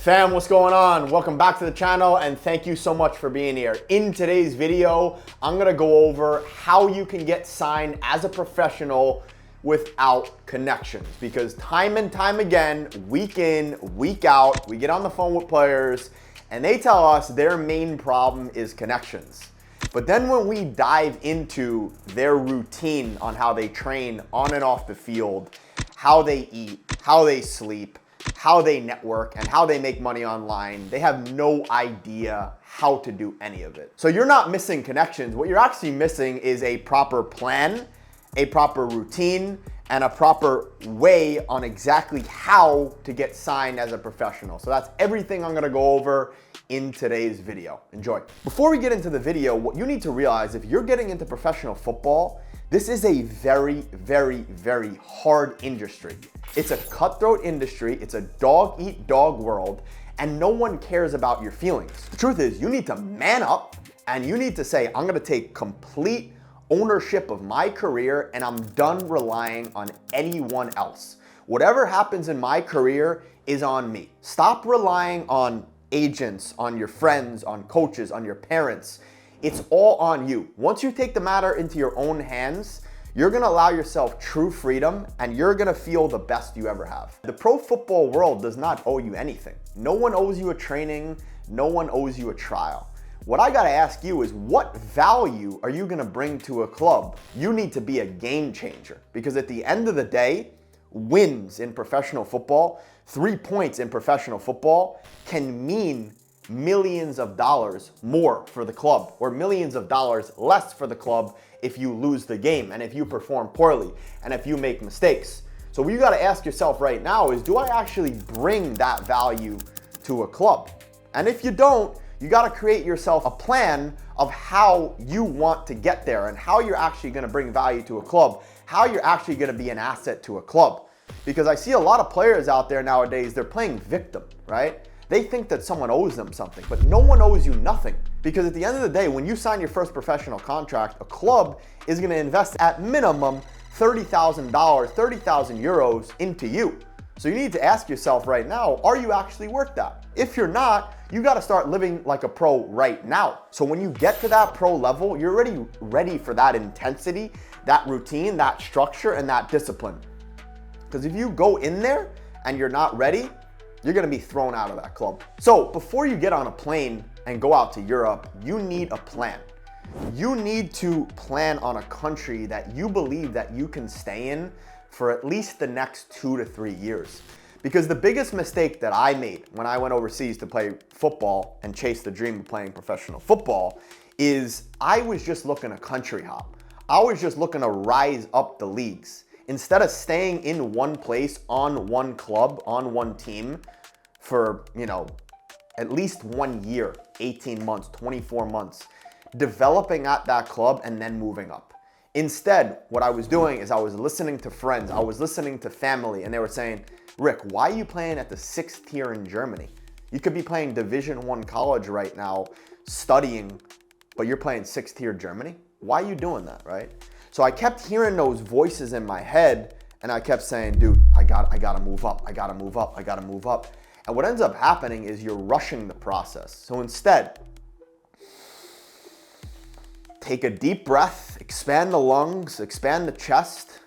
Fam, what's going on? Welcome back to the channel and thank you so much for being here. In today's video, I'm gonna go over how you can get signed as a professional without connections, because time and time again, week in, week out, we get on the phone with players and they tell us their main problem is connections. But then when we dive into their routine on how they train on and off the field, how they eat, how they sleep, how they network, and how they make money online, they have no idea how to do any of it. So you're not missing connections. What you're actually missing is a proper plan, a proper routine, and a proper way on exactly how to get signed as a professional. So that's everything I'm gonna go over in today's video. Enjoy. Before we get into the video, what you need to realize, if you're getting into professional football, this is a very, very, very hard industry. It's a cutthroat industry, it's a dog-eat-dog world, and no one cares about your feelings. The truth is, you need to man up and you need to say, I'm gonna take complete ownership of my career and I'm done relying on anyone else. Whatever happens in my career is on me. Stop relying on agents, on your friends, on coaches, on your parents. It's all on you. Once you take the matter into your own hands, you're gonna allow yourself true freedom and you're gonna feel the best you ever have. The pro football world does not owe you anything. No one owes you a training, no one owes you a trial. What I gotta ask you is, what value are you gonna bring to a club? You need to be a game changer, because at the end of the day, wins in professional football, 3 points in professional football can mean millions of dollars more for the club, or millions of dollars less for the club if you lose the game and if you perform poorly and if you make mistakes. So what you gotta ask yourself right now is, do I actually bring that value to a club? And if you don't, you gotta create yourself a plan of how you want to get there and how you're actually gonna bring value to a club, how you're actually gonna be an asset to a club. Because I see a lot of players out there nowadays, they're playing victim, right? They think that someone owes them something, but no one owes you nothing. Because at the end of the day, when you sign your first professional contract, a club is gonna invest at minimum $30,000, 30,000 euros into you. So you need to ask yourself right now, are you actually worth that? If you're not, you gotta start living like a pro right now. So when you get to that pro level, you're already ready for that intensity, that routine, that structure, and that discipline. Because if you go in there and you're not ready, you're gonna be thrown out of that club. So before you get on a plane and go out to Europe, you need a plan. You need to plan on a country that you believe that you can stay in for at least the next 2 to 3 years. Because the biggest mistake that I made when I went overseas to play football and chase the dream of playing professional football is I was just looking to country hop. I was just looking to rise up the leagues. Instead of staying in one place, on one club, on one team for, at least 1 year, 18 months, 24 months, developing at that club and then moving up. Instead, what I was doing is I was listening to friends, I was listening to family, and they were saying, Rick, why are you playing at the 6th tier in Germany? You could be playing Division I college right now, studying, but you're playing 6th tier Germany? Why are you doing that, right? So I kept hearing those voices in my head and I kept saying, dude, I gotta move up, I gotta move up, I gotta move up. And what ends up happening is you're rushing the process. So instead, take a deep breath, expand the lungs, expand the chest,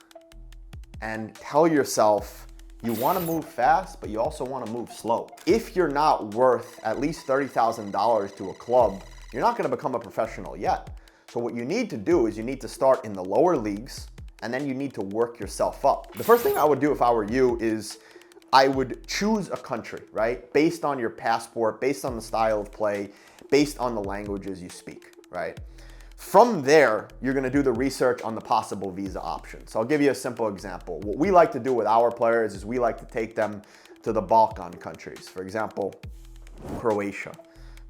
and tell yourself you wanna move fast, but you also wanna move slow. If you're not worth at least $30,000 to a club, you're not gonna become a professional yet. So what you need to do is you need to start in the lower leagues and then you need to work yourself up. The first thing I would do if I were you is I would choose a country, right? Based on your passport, based on the style of play, based on the languages you speak, right? From there, you're gonna do the research on the possible visa options. So I'll give you a simple example. What we like to do with our players is we like to take them to the Balkan countries. For example, Croatia,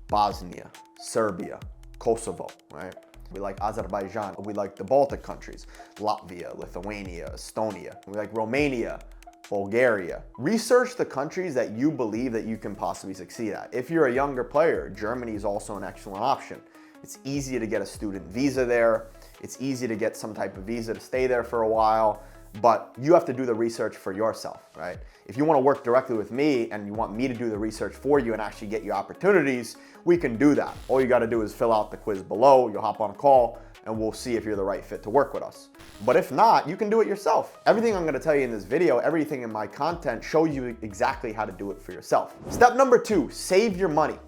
Bosnia, Serbia, Kosovo, right? We like Azerbaijan, we like the Baltic countries, Latvia, Lithuania, Estonia, we like Romania, Bulgaria. Research the countries that you believe that you can possibly succeed at. If you're a younger player, Germany is also an excellent option. It's easy to get a student visa there. It's easy to get some type of visa to stay there for a while. but you have to do the research for yourself, right? If you want to work directly with me and you want me to do the research for you and actually get you opportunities, we can do that. All you got to do is fill out the quiz below, you'll hop on a call, and we'll see if you're the right fit to work with us. But if not, you can do it yourself. Everything I'm going to tell you in this video, everything in my content shows you exactly how to do it for yourself. Step number 2, save your money.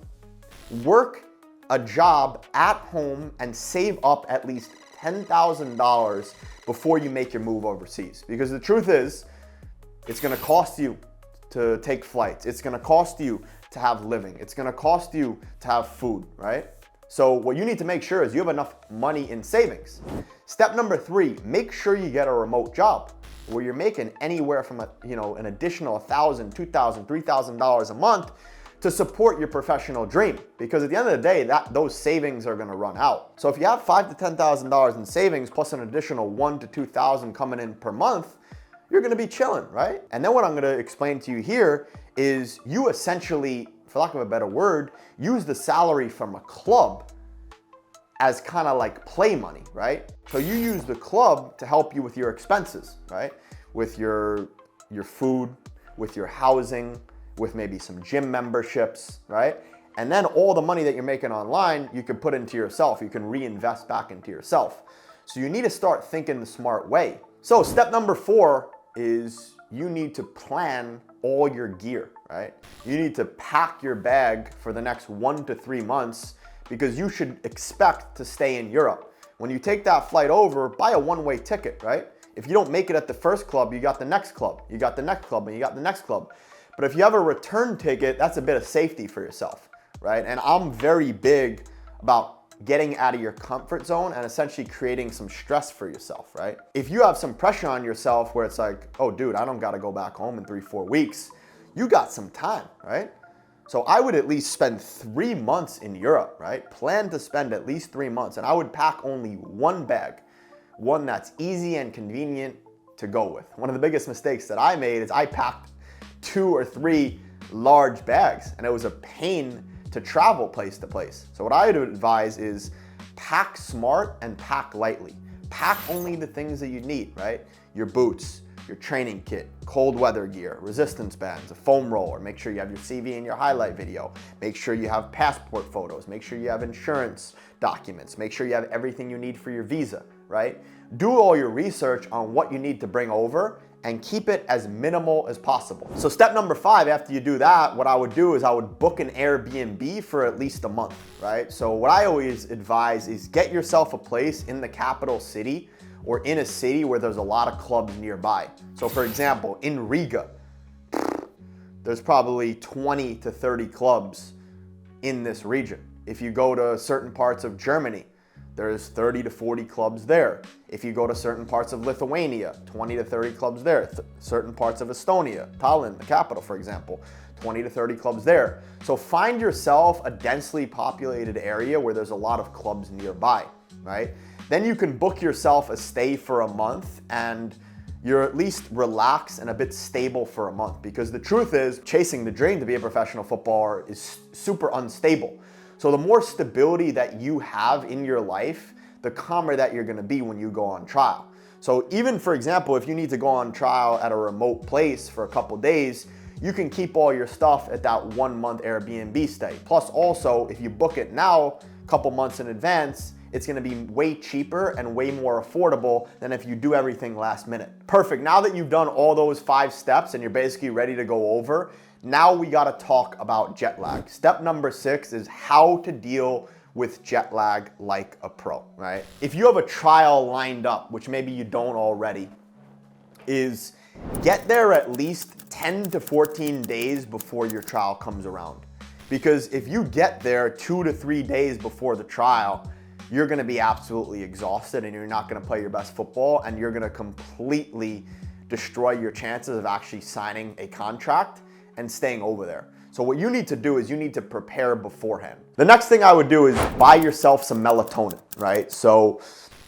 Work a job at home and save up at least $10,000 before you make your move overseas. Because the truth is, it's gonna cost you to take flights. It's gonna cost you to have living. It's gonna cost you to have food, right? So what you need to make sure is you have enough money in savings. Step number 3, make sure you get a remote job where you're making anywhere from an additional $1,000, $2,000, $3,000 a month to support your professional dream. Because at the end of the day, those savings are gonna run out. So if you have $5,000 to $10,000 in savings plus an additional $1,000 to $2,000 coming in per month, you're gonna be chilling, right? And then what I'm gonna explain to you here is you essentially, for lack of a better word, use the salary from a club as kind of like play money, right? So you use the club to help you with your expenses, right? With your food, with your housing, with maybe some gym memberships, right? And then all the money that you're making online, you can put into yourself. You can reinvest back into yourself. So you need to start thinking the smart way. So step number 4 is you need to plan all your gear, right? You need to pack your bag for the next 1 to 3 months because you should expect to stay in Europe. When you take that flight over, buy a one-way ticket, right? If you don't make it at the first club, you got the next club, you got the next club, and you got the next club. But if you have a return ticket, that's a bit of safety for yourself, right? And I'm very big about getting out of your comfort zone and essentially creating some stress for yourself, right? If you have some pressure on yourself where it's like, oh dude, I don't gotta go back home in 3-4 weeks, you got some time, right? So I would at least spend 3 months in Europe, right? Plan to spend at least 3 months, and I would pack only one bag, one that's easy and convenient to go with. One of the biggest mistakes that I made is I packed 2 or 3 large bags, and it was a pain to travel place to place. So what I would advise is pack smart and pack lightly. Pack only the things that you need, right? Your boots, your training kit, cold weather gear, resistance bands, a foam roller. Make sure you have your CV and your highlight video. Make sure you have passport photos. Make sure you have insurance documents. Make sure you have everything you need for your visa, right? Do all your research on what you need to bring over and keep it as minimal as possible. So step number 5, after you do that, what I would do is I would book an Airbnb for at least a month, right? So what I always advise is get yourself a place in the capital city or in a city where there's a lot of clubs nearby. So for example, in Riga, there's probably 20 to 30 clubs in this region. If you go to certain parts of Germany, there's 30 to 40 clubs there. If you go to certain parts of Lithuania, 20 to 30 clubs there. Certain parts of Estonia, Tallinn, the capital, for example, 20 to 30 clubs there. So find yourself a densely populated area where there's a lot of clubs nearby, right? Then you can book yourself a stay for a month and you're at least relaxed and a bit stable for a month, because the truth is chasing the dream to be a professional footballer is super unstable. So the more stability that you have in your life, the calmer that you're gonna be when you go on trial. So even, for example, if you need to go on trial at a remote place for a couple days, you can keep all your stuff at that 1 month Airbnb stay. Plus also, if you book it now, a couple months in advance, it's gonna be way cheaper and way more affordable than if you do everything last minute. Perfect, now that you've done all those 5 steps and you're basically ready to go over, now we gotta talk about jet lag. Step number 6 is how to deal with jet lag like a pro, right? If you have a trial lined up, which maybe you don't already, is get there at least 10 to 14 days before your trial comes around. Because if you get there 2 to 3 days before the trial, you're gonna be absolutely exhausted and you're not gonna play your best football, and you're gonna completely destroy your chances of actually signing a contract and staying over there. So what you need to do is you need to prepare beforehand. The next thing I would do is buy yourself some melatonin, right? So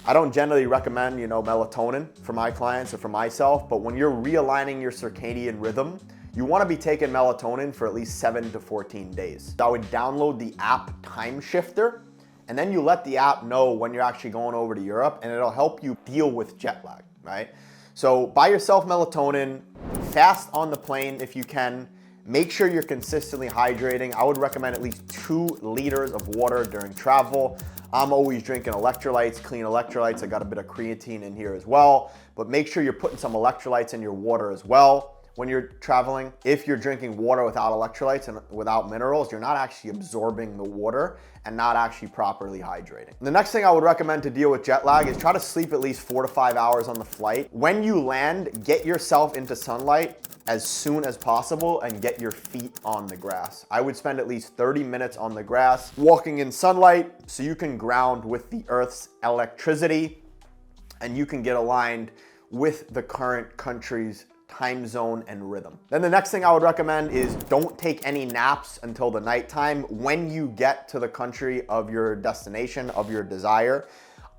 I don't generally recommend, melatonin for my clients or for myself, but when you're realigning your circadian rhythm, you wanna be taking melatonin for at least 7 to 14 days. I would download the app Time Shifter, and then you let the app know when you're actually going over to Europe, and it'll help you deal with jet lag, right? So buy yourself melatonin, fast on the plane if you can. Make sure you're consistently hydrating. I would recommend at least 2 liters of water during travel. I'm always drinking electrolytes, clean electrolytes. I got a bit of creatine in here as well, but make sure you're putting some electrolytes in your water as well when you're traveling. If you're drinking water without electrolytes and without minerals, you're not actually absorbing the water and not actually properly hydrating. The next thing I would recommend to deal with jet lag is try to sleep at least 4 to 5 hours on the flight. When you land, get yourself into sunlight as soon as possible and get your feet on the grass. I would spend at least 30 minutes on the grass, walking in sunlight so you can ground with the Earth's electricity and you can get aligned with the current country's time zone and rhythm. Then the next thing I would recommend is don't take any naps until the nighttime. When you get to the country of your destination, of your desire,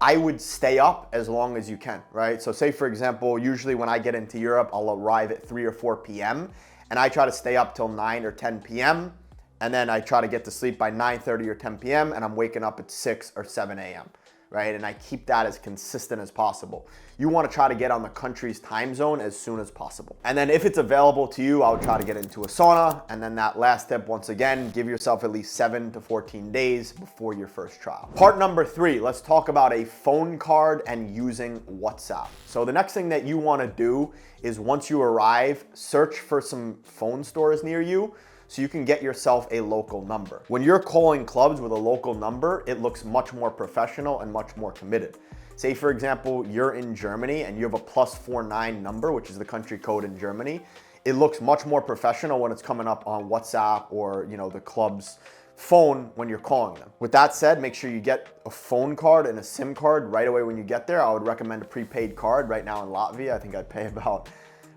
I would stay up as long as you can, right? So say for example, usually when I get into Europe, I'll arrive at 3 or 4 p.m. and I try to stay up till 9 or 10 p.m. and then I try to get to sleep by 9:30 or 10 p.m. and I'm waking up at 6 or 7 a.m. right? And I keep that as consistent as possible. You want to try to get on the country's time zone as soon as possible. And then if it's available to you, I would try to get into a sauna. And then that last tip, once again, give yourself at least 7 to 14 days before your first trial. Part number 3, let's talk about a phone card and using WhatsApp. So the next thing that you want to do is once you arrive, search for some phone stores near you so you can get yourself a local number. When you're calling clubs with a local number, it looks much more professional and much more committed. Say for example, you're in Germany and you have a +49 number, which is the country code in Germany. It looks much more professional when it's coming up on WhatsApp or the club's phone when you're calling them. With that said, make sure you get a phone card and a SIM card right away when you get there. I would recommend a prepaid card. Right now in Latvia, I think I pay about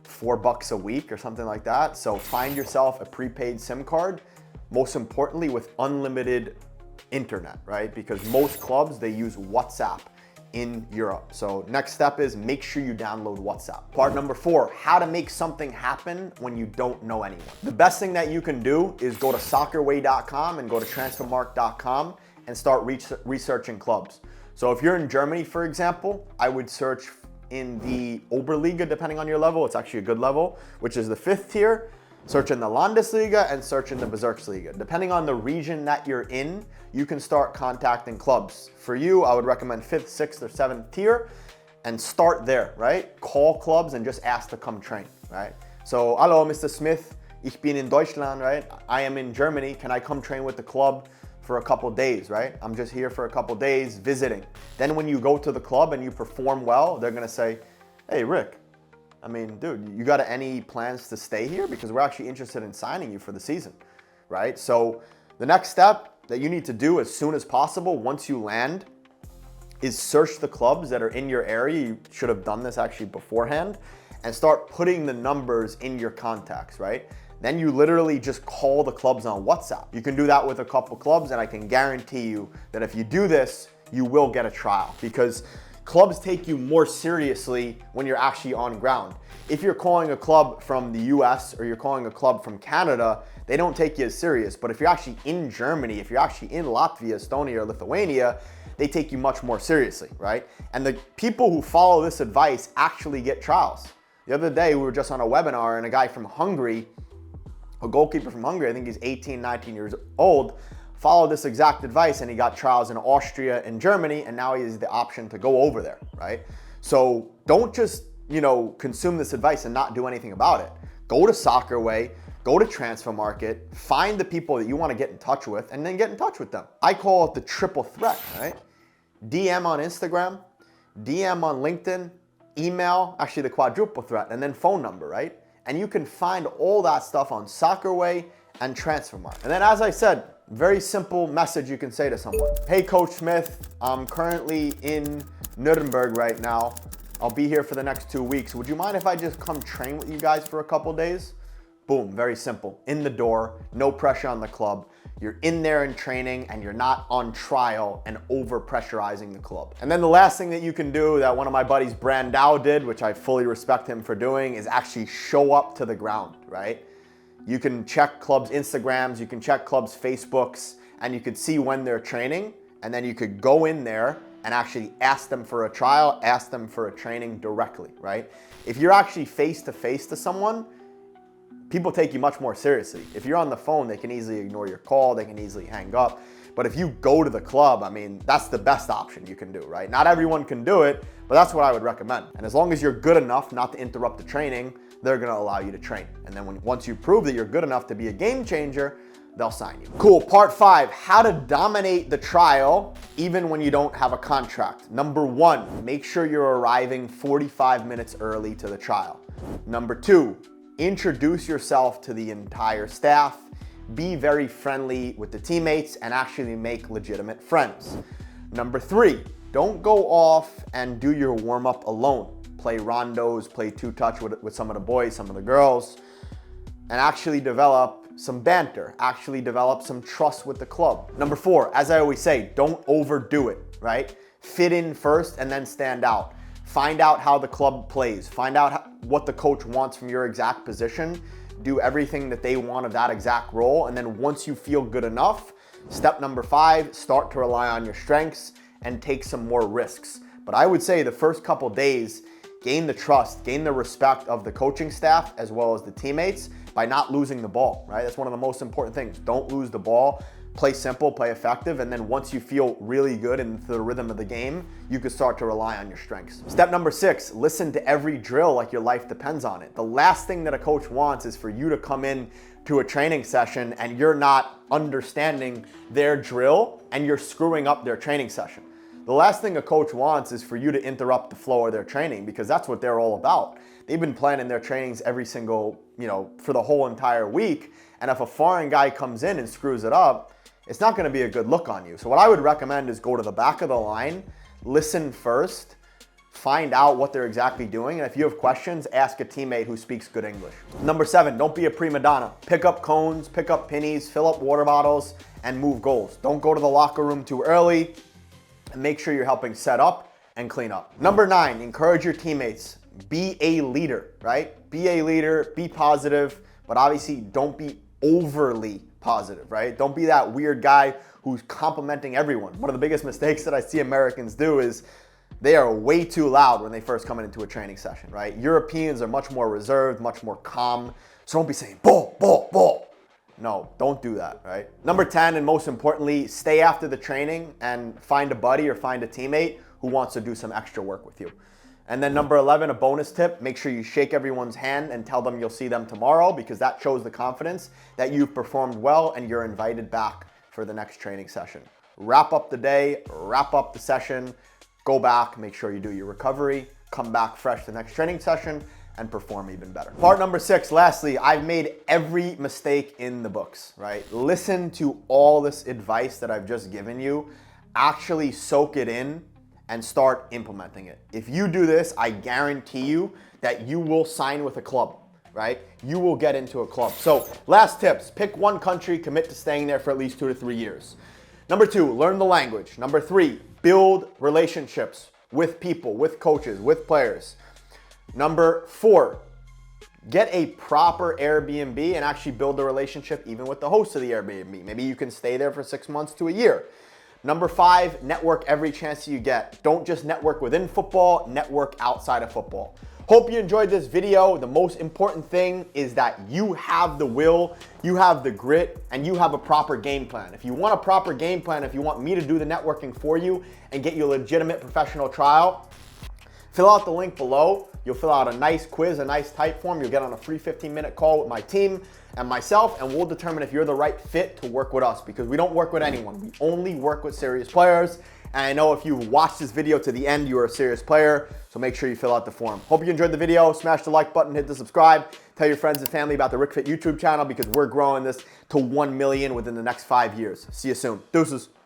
$4 a week or something like that. So find yourself a prepaid SIM card, most importantly with unlimited internet, right? Because most clubs, they use WhatsApp in Europe. So next step is make sure you download WhatsApp. Part number 4, how to make something happen when you don't know anyone. The best thing that you can do is go to soccerway.com and go to transfermarkt.com and start researching clubs. So if you're in Germany, for example, I would search in the Oberliga, depending on your level. It's actually a good level, which is the 5th tier. Search in the Landesliga and search in the Bezirksliga. Depending on the region that you're in, you can start contacting clubs. For you, I would recommend 5th, 6th, or 7th tier and start there, right? Call clubs and just ask to come train, right? So, hello, Mr. Smith, ich bin in Deutschland, right? I am in Germany. Can I come train with the club for a couple days, right? I'm just here for a couple days visiting. Then when you go to the club and you perform well, they're gonna say, hey, Rick, I mean, dude, you got any plans to stay here? Because we're actually interested in signing you for the season, right? So the next step that you need to do as soon as possible once you land is search the clubs that are in your area. You should have done this actually beforehand and start putting the numbers in your contacts, right? Then you literally just call the clubs on WhatsApp. You can do that with a couple clubs and I can guarantee you that if you do this, you will get a trial because clubs take you more seriously when you're actually on ground. If you're calling a club from the US or you're calling a club from Canada, they don't take you as serious. But if you're actually in Germany, if you're actually in Latvia, Estonia, or Lithuania, they take you much more seriously, right? And the people who follow this advice actually get trials. The other day, we were just on a webinar and a guy from Hungary, a goalkeeper from Hungary, I think he's 18, 19 years old, followed this exact advice and he got trials in Austria and Germany, and now he has the option to go over there, right? So don't just, consume this advice and not do anything about it. Go to Soccerway, go to Transfer Market, find the people that you want to get in touch with, and then get in touch with them. I call it the triple threat, right? DM on Instagram, DM on LinkedIn, email, actually the quadruple threat, and then phone number, right? And you can find all that stuff on Soccerway and Transfermarkt. And then as I said, very simple message you can say to someone. Hey, Coach Smith, I'm currently in Nuremberg right now. I'll be here for the next 2 weeks. Would you mind if I just come train with you guys for a couple days? Boom, very simple. In the door, no pressure on the club. You're in there in training and you're not on trial and over pressurizing the club. And then the last thing that you can do that one of my buddies, Brandao, did, which I fully respect him for doing, is actually show up to the ground, right? You can check clubs' Instagrams, you can check clubs' Facebooks, and you could see when they're training, and then you could go in there and actually ask them for a trial, ask them for a training directly, right? If you're actually face-to-face to someone, people take you much more seriously. If you're on the phone, they can easily ignore your call, they can easily hang up. But if you go to the club, I mean, that's the best option you can do, right? Not everyone can do it, but that's what I would recommend. And as long as you're good enough not to interrupt the training, they're gonna allow you to train. And then once you prove that you're good enough to be a game changer, they'll sign you. Cool, part 5, how to dominate the trial even when you don't have a contract. Number 1, make sure you're arriving 45 minutes early to the trial. Number 2, introduce yourself to the entire staff. Be very friendly with the teammates and actually make legitimate friends. Number 3, don't go off and do your warm-up alone. Play rondos, play two-touch with some of the boys, some of the girls, and actually develop some banter, actually develop some trust with the club. Number 4, as I always say, don't overdo it, right? Fit in first and then stand out. Find out how the club plays. Find out what the coach wants from your exact position. Do everything that they want of that exact role. And then once you feel good enough, step number 5, start to rely on your strengths and take some more risks. But I would say the first couple days, gain the trust, gain the respect of the coaching staff as well as the teammates by not losing the ball, right? That's one of the most important things. Don't lose the ball. Play simple, play effective, and then once you feel really good into the rhythm of the game, you can start to rely on your strengths. Step number 6, listen to every drill like your life depends on it. The last thing that a coach wants is for you to come in to a training session and you're not understanding their drill and you're screwing up their training session. The last thing a coach wants is for you to interrupt the flow of their training, because that's what they're all about. They've been planning their trainings every single, for the whole entire week. And if a foreign guy comes in and screws it up, it's not going to be a good look on you. So what I would recommend is go to the back of the line, listen first, find out what they're exactly doing. And if you have questions, ask a teammate who speaks good English. Number 7, don't be a prima donna. Pick up cones, pick up pennies, fill up water bottles, and move goals. Don't go to the locker room too early, and make sure you're helping set up and clean up. Number 9, encourage your teammates. Be a leader, right? Be a leader, be positive, but obviously don't be overly positive, right? Don't be that weird guy who's complimenting everyone. One of the biggest mistakes that I see Americans do is they are way too loud when they first come into a training session, right? Europeans are much more reserved, much more calm. So don't be saying, ball, ball, ball. No, don't do that, right? Number 10, and most importantly, stay after the training and find a buddy or find a teammate who wants to do some extra work with you. And then number 11, a bonus tip, make sure you shake everyone's hand and tell them you'll see them tomorrow, because that shows the confidence that you've performed well and you're invited back for the next training session. Wrap up the day, wrap up the session, go back, make sure you do your recovery, come back fresh the next training session, and perform even better. Part number 6, lastly, I've made every mistake in the books, right? Listen to all this advice that I've just given you, actually soak it in, and start implementing it. If you do this, I guarantee you that you will sign with a club, right? You will get into a club. So last tips, pick one country, commit to staying there for at least 2 to 3 years. Number 2, learn the language. Number 3, build relationships with people, with coaches, with players. Number 4, get a proper Airbnb and actually build a relationship even with the host of the Airbnb. Maybe you can stay there for 6 months to a year. Number 5, network every chance you get. Don't just network within football, network outside of football. Hope you enjoyed this video. The most important thing is that you have the will, you have the grit, and you have a proper game plan. If you want a proper game plan, if you want me to do the networking for you and get you a legitimate professional trial, fill out the link below. You'll fill out a nice quiz, a nice type form. You'll get on a free 15-minute call with my team and myself, and we'll determine if you're the right fit to work with us, because we don't work with anyone. We only work with serious players. And I know if you've watched this video to the end, you're a serious player, so make sure you fill out the form. Hope you enjoyed the video. Smash the like button, hit the subscribe. Tell your friends and family about the RicFit YouTube channel, because we're growing this to 1 million within the next 5 years. See you soon. Deuces.